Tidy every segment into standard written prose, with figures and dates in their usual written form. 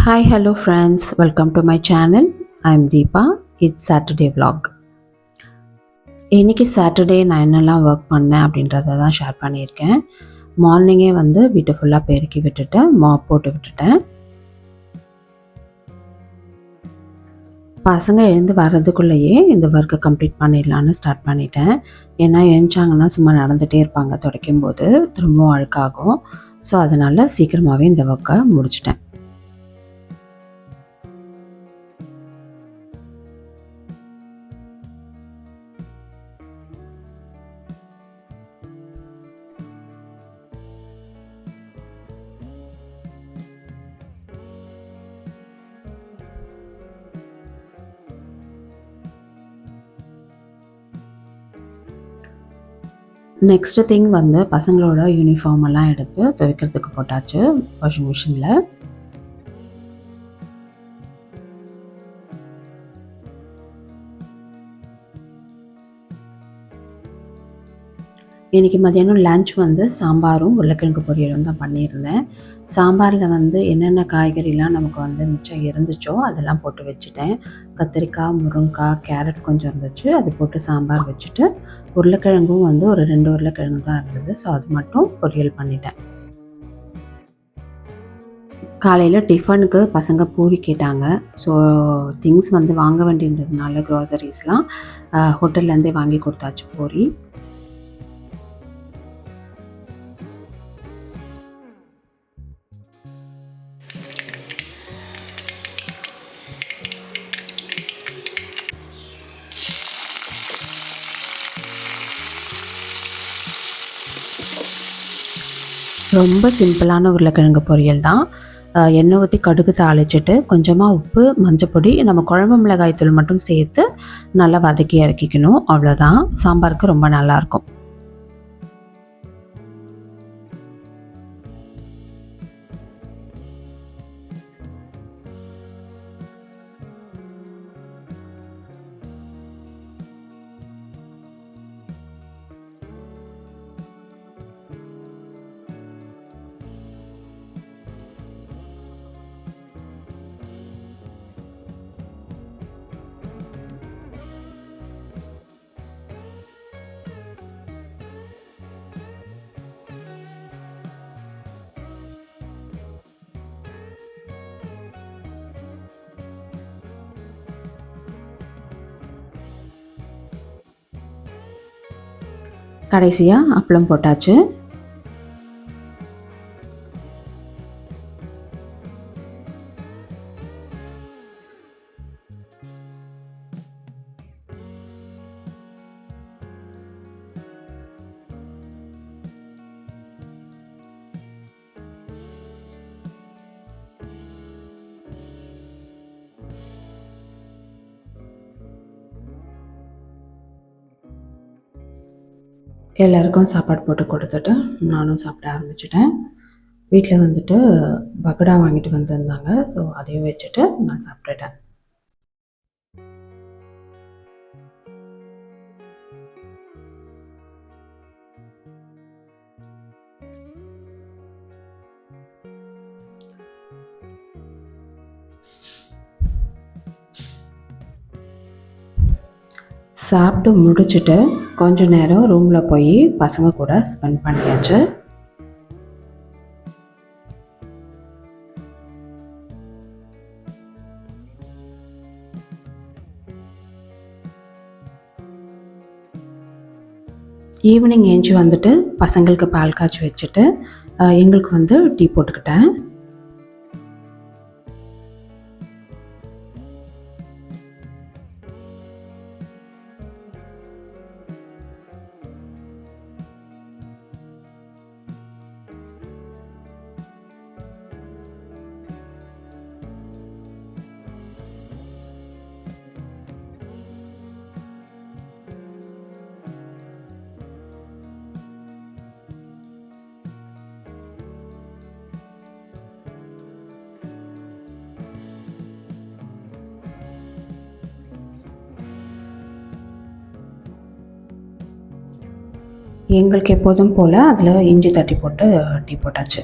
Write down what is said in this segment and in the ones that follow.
Hi, hello friends. Welcome to my channel. I'm Deepa. It's Saturday vlog. இன்னைக்கு Saturday நான் என்னெல்லாம் work பண்ணேன் அப்படின்றத தான் ஷேர் பண்ணியிருக்கேன். மார்னிங்கே வந்து வீட்டை ஃபுல்லாக பெருக்கி விட்டுட்டு மாப் போட்டு விட்டுட்டேன். பசங்க எழுந்து வர்றதுக்குள்ளேயே இந்த ஒர்க்கை கம்ப்ளீட் பண்ணிடலான்னு ஸ்டார்ட் பண்ணிட்டேன். ஏன்னா எழுந்தாங்கன்னா சும்மா நடந்துகிட்டே இருப்பாங்க துடைக்கும் போது திரும்பவும் அழுக்காகும். ஸோ அதனால் சீக்கிரமாகவே இந்த ஒர்க்கை முடிச்சிட்டேன். நெக்ஸ்ட் திங் வந்து பசங்களோட யூனிஃபார்ம் எல்லாம் எடுத்து துவைக்கிறதுக்கு போட்டாச்சு வாஷிங் மிஷினில். இன்றைக்கி மதியானம் லன்ச் வந்து சாம்பாரும் உருளைக்கிழங்கு பொரியலும் தான் பண்ணியிருந்தேன். சாம்பாரில் வந்து என்னென்ன காய்கறிலாம் நமக்கு வந்து மிச்சம் இருந்துச்சோ அதெல்லாம் போட்டு வச்சுட்டேன். கத்திரிக்காய், முருங்கைக்காய், கேரட் கொஞ்சம் இருந்துச்சு, அது போட்டு சாம்பார் வச்சுட்டு உருளைக்கிழங்கும் வந்து ஒரு 2 உருளைக்கிழங்கு தான் இருந்தது. ஸோ அது மட்டும் பொரியல் பண்ணிட்டேன். காலையில் டிஃபனுக்கு பசங்க பூரி கேட்டாங்க. ஸோ திங்ஸ் வந்து வாங்க வேண்டியிருந்ததுனால க்ராசரிஸ்லாம் ஹோட்டல்லேருந்தே வாங்கி கொடுத்தாச்சு பூரி. ரொம்ப சிம்பிளான உருளைக்கிழங்கு பொரியல் தான். எண்ணெய் ஊற்றி கடுகு தாளிச்சிட்டு கொஞ்சமாக உப்பு, மஞ்சப்பொடி, நம்ம குழம்பு மிளகாய் தூள் மட்டும் சேர்த்து நல்லா வதக்கி இறக்கிக்கணும். அவ்வளோதான். சாம்பாருக்கு ரொம்ப நல்லாயிருக்கும். கடைசியாக அப்பளம் போட்டாச்சு. எல்லாருக்கும் சாப்பாடு போட்டு கொடுத்துட்டு நானும் சாப்பிட ஆரம்பிச்சிட்டேன். வீட்டில் வந்துட்டு பக்கோடா வாங்கிட்டு வந்திருந்தாங்க. ஸோ அதையும் வச்சுட்டு நான் சாப்பிட்டுட்டேன். சாப்பிட்டு முடிச்சுட்டு கொஞ்ச நேரம் ரூமில் போய் பசங்க கூட ஸ்பெண்ட் பண்ணியாச்சு. ஈவினிங் ஏஞ்சி வந்துட்டு பசங்களுக்கு பால் காய்ச்சி வச்சுட்டு எங்களுக்கு வந்து டீ போட்டுக்கிட்டேன். எங்களுக்கு எப்போதும் போல் அதில் இஞ்சி தட்டி போட்டு டீ போட்டாச்சு.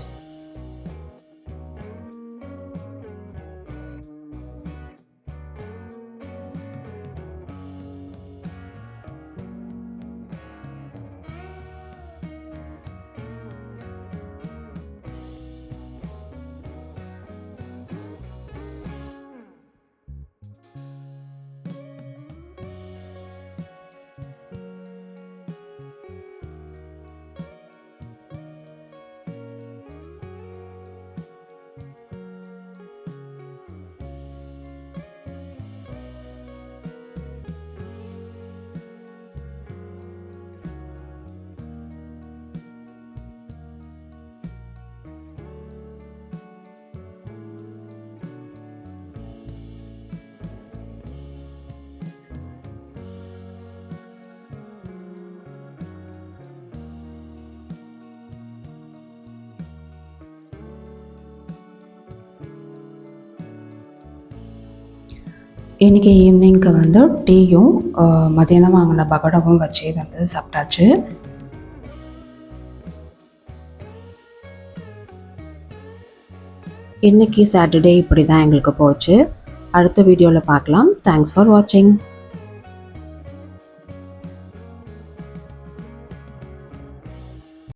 இன்றைக்கி ஈவினிங்க்கு வந்து டீயும் மதியானம் வாங்கின பகோடாவும் வச்சு வந்து சாப்பிட்டாச்சு. இன்றைக்கி சாட்டர்டே இப்படி தான் எங்களுக்கு போச்சு. அடுத்த வீடியோவில் பார்க்கலாம். தேங்க்ஸ் ஃபார் வாட்சிங்.